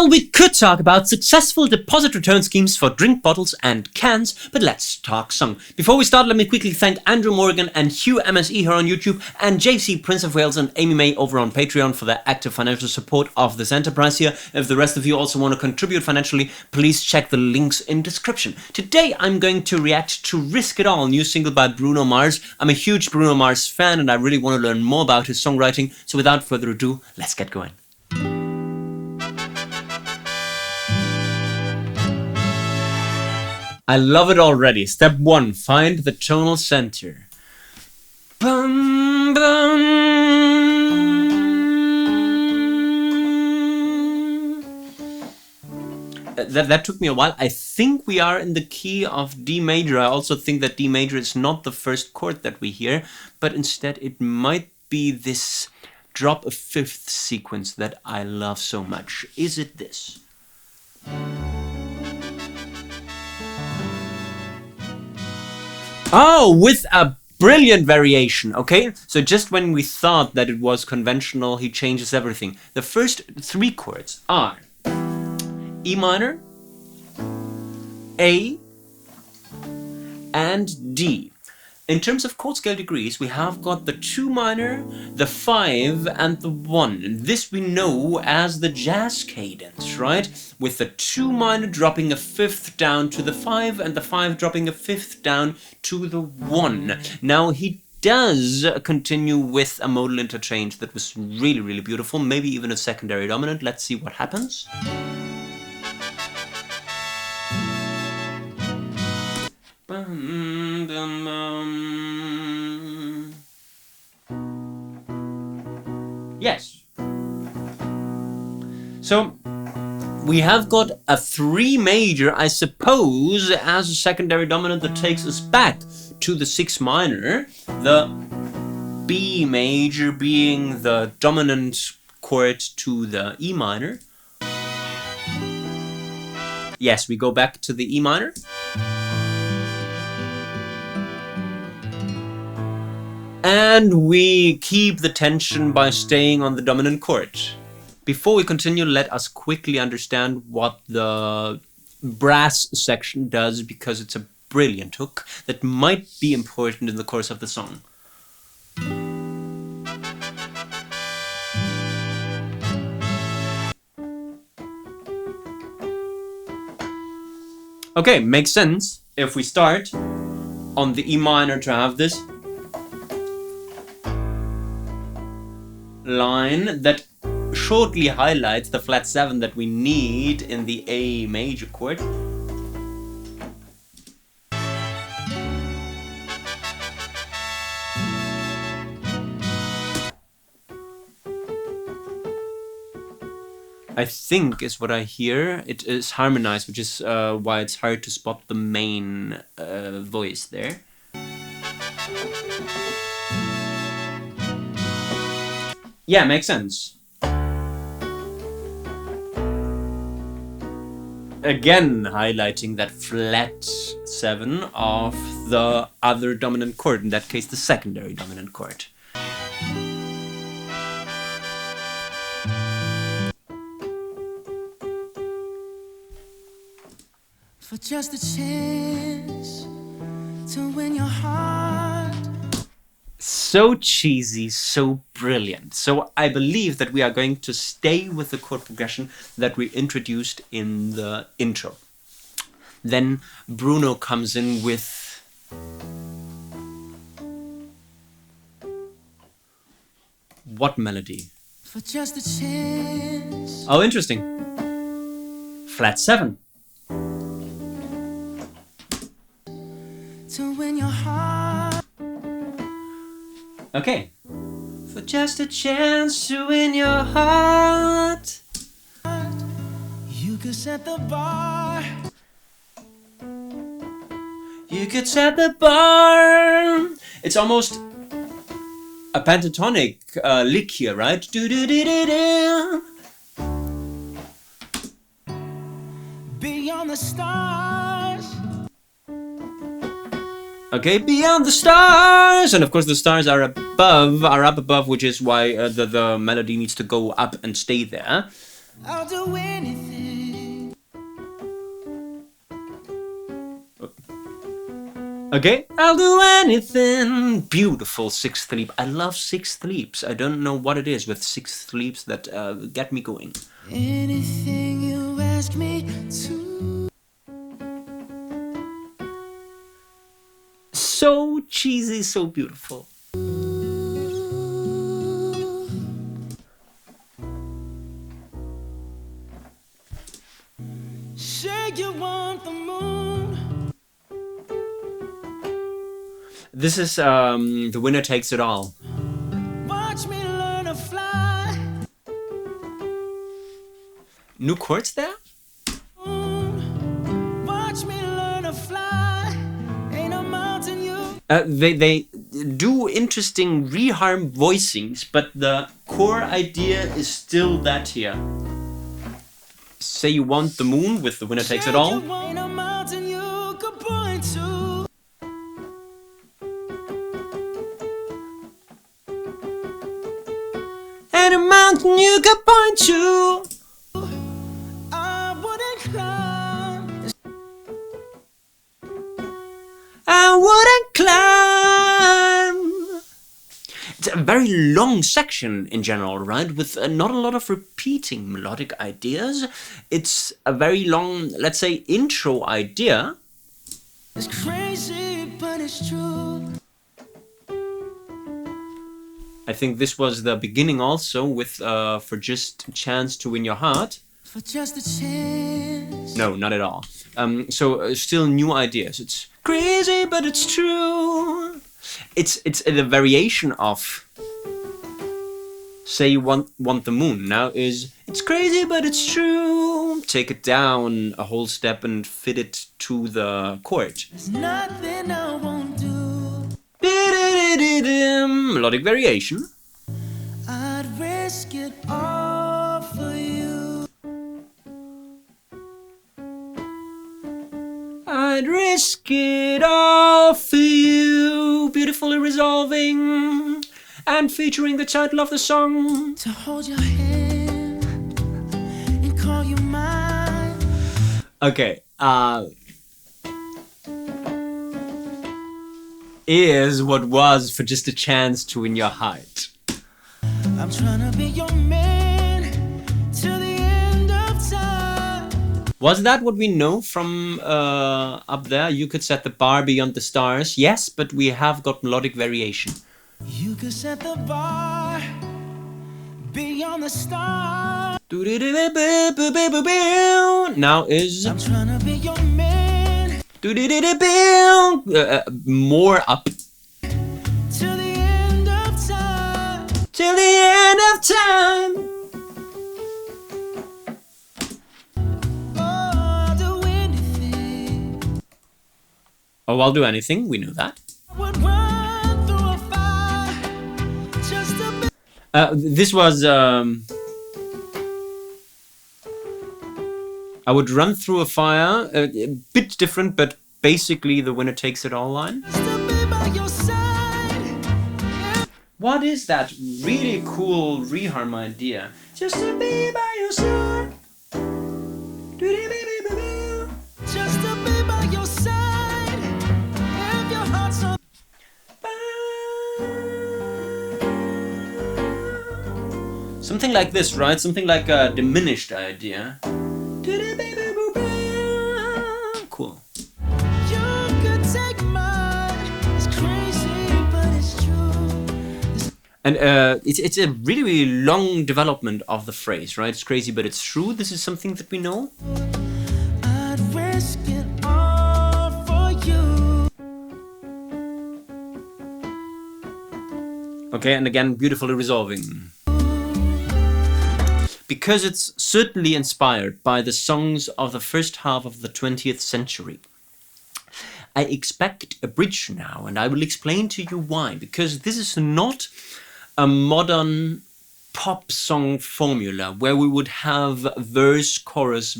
Well, we could talk about successful deposit return schemes for drink bottles and cans, but let's talk song. Before we start, let me quickly thank Andrew Morgan and Hugh MSE here on YouTube, and JC Prince of Wales and Amy May over on Patreon for their active financial support of this enterprise here. If the rest of you also want to contribute financially, please check the links in description. Today I'm going to react to Risk It All, new single by Bruno Mars. I'm a huge Bruno Mars fan and I really want to learn more about his songwriting, so without further ado, let's get going. I love it already. Step 1. Find the tonal center. Bum, bum. That took me a while. I think we are in the key of D major. I also think that D major is not the first chord that we hear, but instead it might be this drop a fifth sequence that I love so much. Is it this? Oh, with a brilliant variation, okay? So just when we thought that it was conventional, he changes everything. The first 3 chords are E minor, A, and D. In terms of chord scale degrees, we have got the 2 minor, the 5, and the 1. And this we know as the jazz cadence, right? With the 2 minor dropping a 5th down to the 5, and the 5 dropping a 5th down to the 1. Now, he does continue with a modal interchange that was really, really beautiful. Maybe even a secondary dominant. Let's see what happens. Yes. So we have got a 3 major, I suppose, as a secondary dominant that takes us back to the 6 minor, the B major being the dominant chord to the E minor. Yes, we go back to the E minor. And we keep the tension by staying on the dominant chord. Before we continue, let us quickly understand what the brass section does, because it's a brilliant hook that might be important in the course of the song. Okay, makes sense if we start on the E minor to have this line that shortly highlights the flat 7 that we need in the A major chord. I think is what I hear. It is harmonized, which is why it's hard to spot the main voice there. Yeah, makes sense. Again, highlighting that flat 7 of the other dominant chord, in that case the secondary dominant chord. For just a chance to win your heart. So cheesy, so brilliant. So I believe that we are going to stay with the chord progression that we introduced in the intro. Then Bruno comes in with what melody? For just a chance. Oh, interesting. Flat 7. To win your heart. Okay. For just a chance to win your heart. You could set the bar. You could set the bar. It's almost a pentatonic lick here, right? Do do do do do. Beyond the stars. Okay, beyond the stars, and of course the stars are up above, which is why the melody needs to go up and stay there. I'll do anything. Okay, I'll do anything. Beautiful sixth leap. I love sixth leaps. I don't know what it is with sixth leaps that get me going. Anything you ask me to. So cheesy, so beautiful. Say you want the moon. This is The Winner Takes It All. Watch me learn to fly. New chords there? Watch me learn to fly. Ain't a mountain you. They do interesting reharm voicings, but the core idea is still that here. Say you want the moon with The Winner Takes It All. Ain't a mountain you could point to. And a mountain you could point to. I wouldn't climb. I wouldn't climb. It's a very long section in general, right? With not a lot of repeating melodic ideas. It's a very long, let's say, intro idea. It's crazy, but it's true. I think this was the beginning also with For Just a Chance to Win Your Heart. For just a chance. No, not at all. So still new ideas. It's crazy, but it's true. It's the variation of Say You want the moon. Now is it's crazy, but it's true. Take it down a whole step and fit it to the chord. There's nothing I won't do. Melodic variation. I'd risk it all for you. I'd risk it all for you. Beautifully resolving and featuring the title of the song. To hold your hand and call you mine. Okay, is what was For Just a Chance to Win Your Heart. I'm trying to be your man till the end of time. Was that what we know from up there? You could set the bar beyond the stars. Yes, but we have got melodic variation. You could set the bar beyond the stars. Now is I'm trying to be your man more up. till the end of time. Till the end of time. Oh, I'll do anything. Oh, I'll do anything. We know that. I would run through a fire just to be. This was I would run through a fire, a bit different, but basically the winner takes it all line. Just to be by your side. What is that really cool reharm idea? Just to be by your side. Just to be by your side. If your heart's on. Something like this, right? Something like a diminished idea. Cool. You could take mine. It's crazy, but it's true. And it's a really, really long development of the phrase, right? It's crazy, but it's true. This is something that we know. I'd risk it all for you. Okay, and again, beautifully resolving. Because it's certainly inspired by the songs of the first half of the 20th century. I expect a bridge now, and I will explain to you why. Because this is not a modern pop song formula where we would have verse, chorus,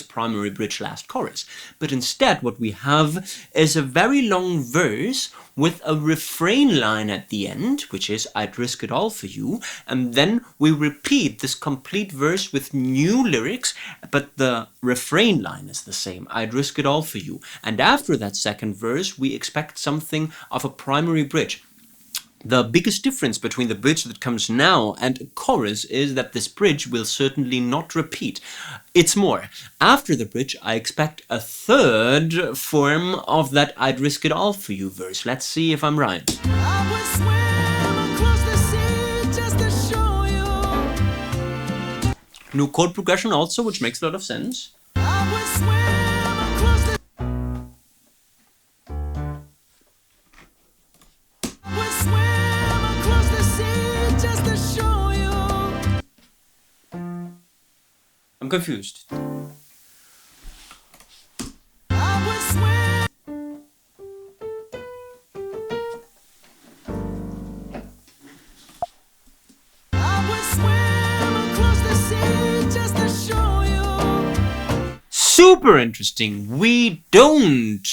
primary bridge, last chorus. But instead what we have is a very long verse with a refrain line at the end, which is I'd risk it all for you, and then we repeat this complete verse with new lyrics, but the refrain line is the same, I'd risk it all for you. And after that second verse we expect something of a primary bridge. The biggest difference between the bridge that comes now and a chorus is that this bridge will certainly not repeat. It's more, after the bridge I expect a third form of that I'd risk it all for you verse. Let's see if I'm right. I would swim across the sea just to show you. New chord progression also, which makes a lot of sense. I would swim across the just to show you. I'm confused. I would swim. I would swim across the sea just to show you. Super interesting. We don't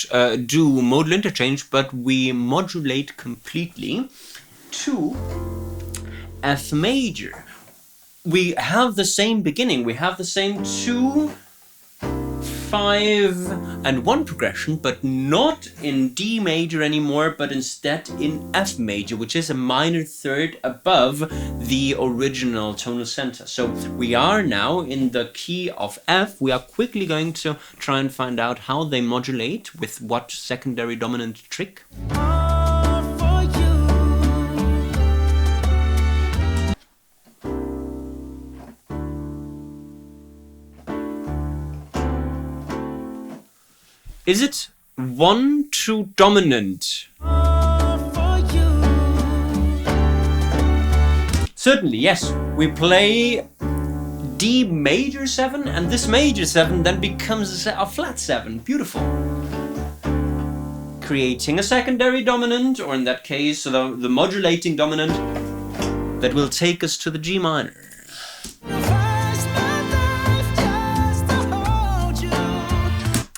do modal interchange, but we modulate completely to F major. We have the same beginning, we have the same 2, 5 and 1 progression, but not in D major anymore, but instead in F major, which is a minor third above the original tonal center. So we are now in the key of F. We are quickly going to try and find out how they modulate with what secondary dominant trick. Is it 1 to dominant? Certainly, yes. We play D major 7 and this major 7 then becomes a flat 7. Beautiful. Creating a secondary dominant, or in that case the modulating dominant that will take us to the G minor.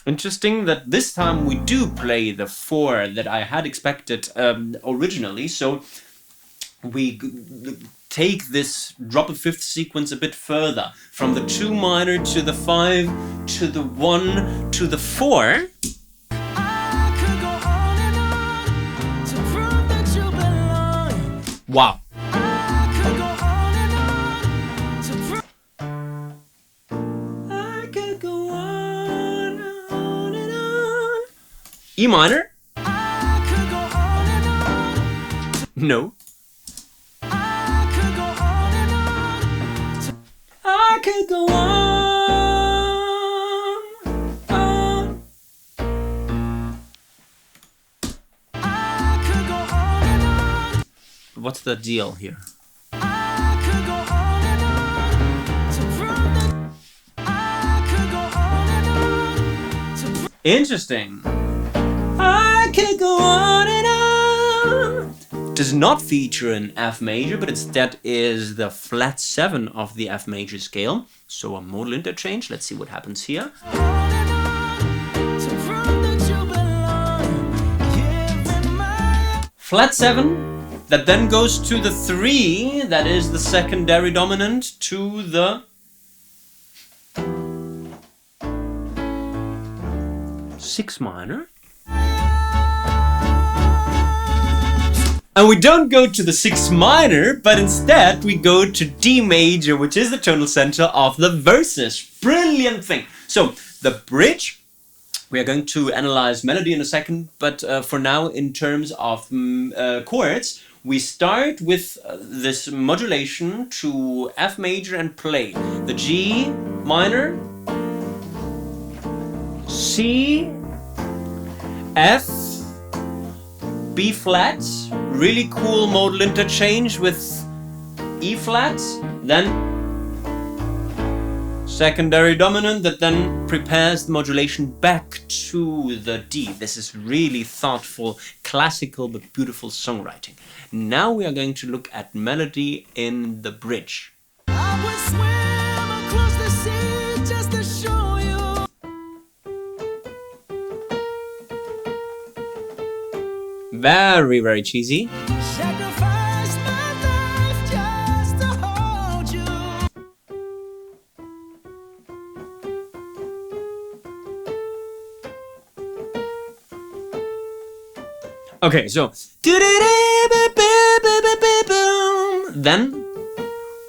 Interesting that this time we do play the 4 that I had expected originally, so we take this drop a fifth sequence a bit further, from the 2 minor to the 5 to the 1 to the 4. Wow. E minor? No. I could go on. What's the deal here? Interesting. I could go on and on. Does not feature an F major, but instead is the flat 7 of the F major scale. So a modal interchange. Let's see what happens here. Flat 7 that then goes to the 3, that is the secondary dominant, to the six minor. And we don't go to the 6 minor, but instead we go to D major, which is the tonal center of the verses. Brilliant thing. So the bridge, we are going to analyze melody in a second, but for now, in terms of chords, we start with this modulation to F major and play the G minor, C, F, B flat, really cool modal interchange with E flat, then secondary dominant that then prepares the modulation back to the D. This is really thoughtful, classical but beautiful songwriting. Now we are going to look at melody in the bridge. I would swim across the sea just to show you. Very, very cheesy. Sacrifice my life just to hold you. Okay, so then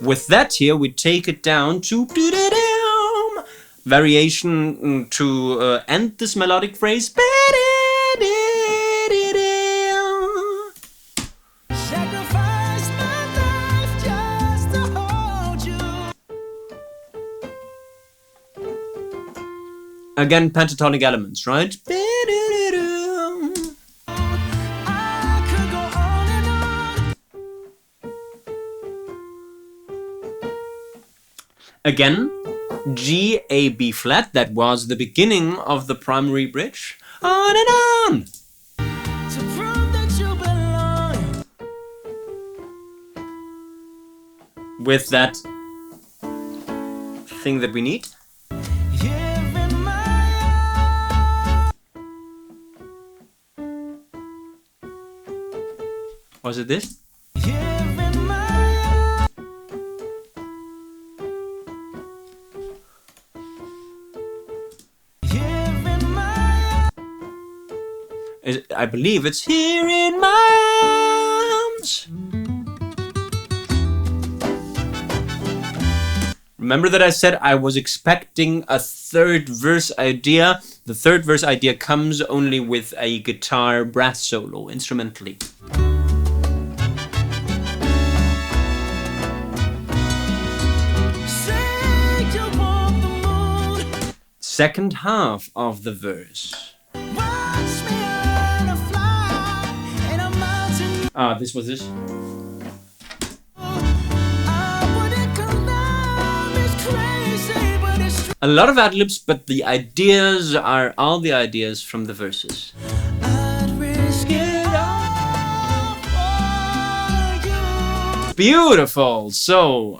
with that here we take it down to variation to end this melodic phrase. Sacrifice my life just to hold you. Again, pentatonic elements, right? I could go on and on. Again, G, A, B flat, that was the beginning of the primary bridge. On and on! To prove that you belong. With that thing that we need. Here in my Was it this? here in my here in my I believe it's here in my arms. Remember that I said I was expecting a third verse idea? The third verse idea comes only with a guitar brass solo, instrumentally. say you want the moon. Second half of the verse. Watch me learn to fly in a mountain. This was this. I wouldn't condemn, it's crazy, but it's true. A lot of ad-libs, but the ideas are all the ideas from the verses. I'd risk it all for you. Beautiful! So,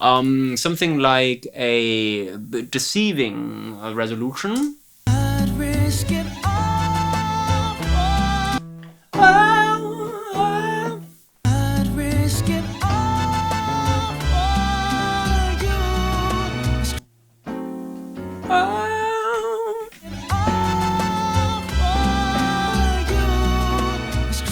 something like a deceiving resolution. I'd risk it all for I'd risk it all for you. All for you. It's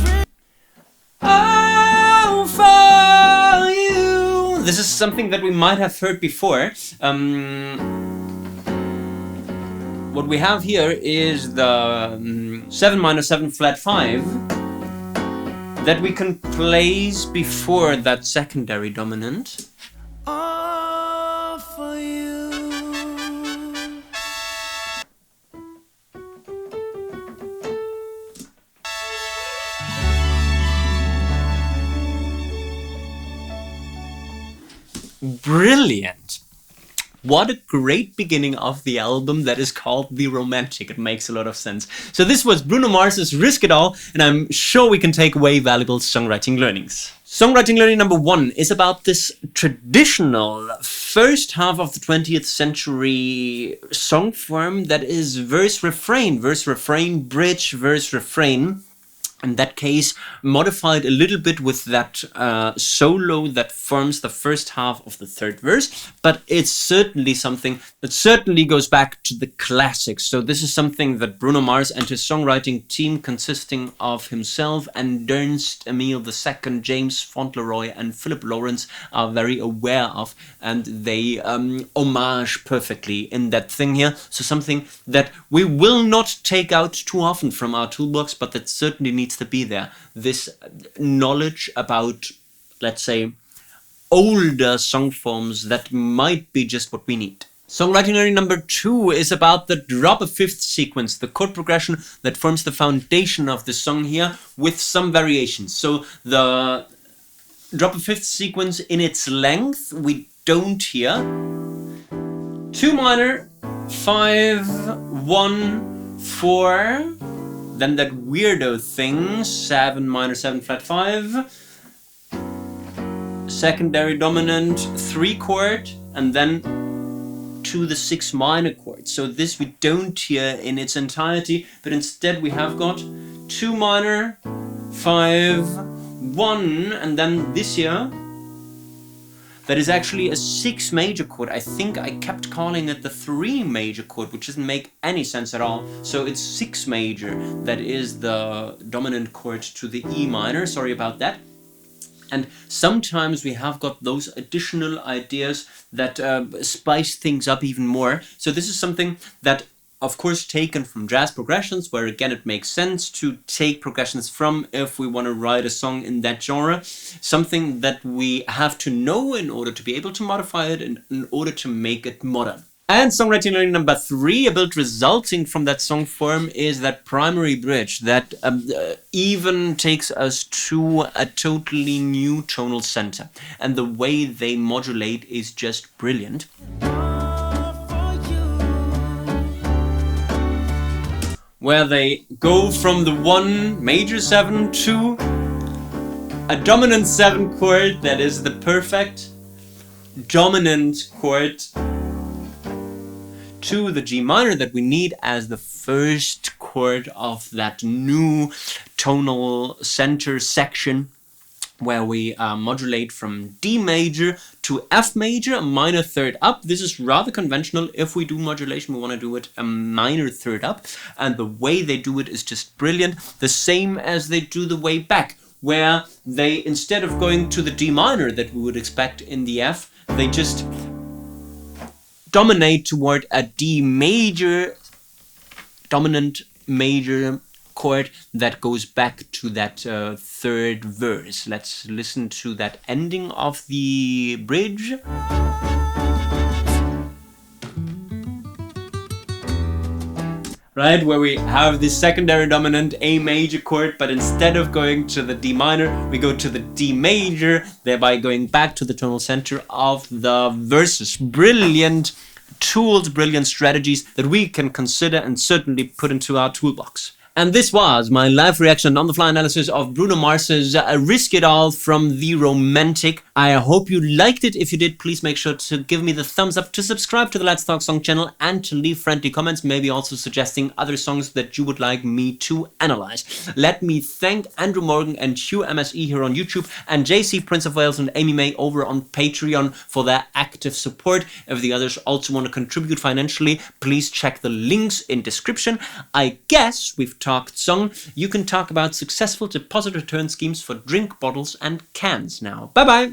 For you. This is something that we might have heard before. What we have here is the 7 minor 7 flat 5 that we can place before that secondary dominant. all for you. Brilliant! What a great beginning of the album that is called The Romantic. It makes a lot of sense. So this was Bruno Mars's Risk It All, and I'm sure we can take away valuable songwriting learnings. Songwriting learning number 1 is about this traditional first half of the 20th century song form that is verse-refrain, bridge, verse-refrain. In that case, modified a little bit with that solo that forms the first half of the third verse, but it's certainly something that certainly goes back to the classics. So this is something that Bruno Mars and his songwriting team, consisting of himself and Ernst Emile II, James Fauntleroy and Philip Lawrence, are very aware of, and they homage perfectly in that thing here. So something that we will not take out too often from our toolbox, but that certainly needs to be there. This knowledge about, let's say, older song forms that might be just what we need. Songwriting learning number 2 is about the drop a fifth sequence, the chord progression that forms the foundation of the song here, with some variations. So the drop a fifth sequence in its length we don't hear. 2 minor, 5, 1, 4. Then that weirdo thing, 7 minor, 7 flat 5. Secondary dominant 3 chord, and then to the 6 minor chord. So this we don't hear in its entirety, but instead we have got 2 minor, 5, 1, and then this here, that is actually a 6 major chord. I think I kept calling it the 3 major chord, which doesn't make any sense at all. So it's 6 major, that is the dominant chord to the E minor, sorry about that. And sometimes we have got those additional ideas that spice things up even more. So this is something that, of course, taken from jazz progressions, where again it makes sense to take progressions from if we want to write a song in that genre. Something that we have to know in order to be able to modify it and in order to make it modern. And songwriting learning number 3, a build resulting from that song form, is that primary bridge that even takes us to a totally new tonal center. And the way they modulate is just brilliant. Where they go from the 1 major 7 to a dominant 7 chord that is the perfect dominant chord to the G minor that we need as the first chord of that new tonal center section, where we modulate from D major to F major, a minor third up. This is rather conventional. If we do modulation, we want to do it a minor third up, and the way they do it is just brilliant. The same as they do the way back, where they, instead of going to the D minor that we would expect in the F, they just dominate toward a D major, dominant major chord that goes back to that third verse. Let's listen to that ending of the bridge. Right, where we have the secondary dominant A major chord, but instead of going to the D minor, we go to the D major, thereby going back to the tonal center of the verses. Brilliant tools, brilliant strategies that we can consider and certainly put into our toolbox. And this was my live reaction on the fly analysis of Bruno Mars's Risk It All from The Romantic. I hope you liked it. If you did, please make sure to give me the thumbs up, to subscribe to the Let's Talk Song channel, and to leave friendly comments, maybe also suggesting other songs that you would like me to analyze. Let me thank Andrew Morgan and Hugh MSE here on YouTube, and JC Prince of Wales and Amy May over on Patreon for their active support. If the others also want to contribute financially, please check the links in description. I guess we've talked song. You can talk about successful deposit return schemes for drink bottles and cans now. Bye bye!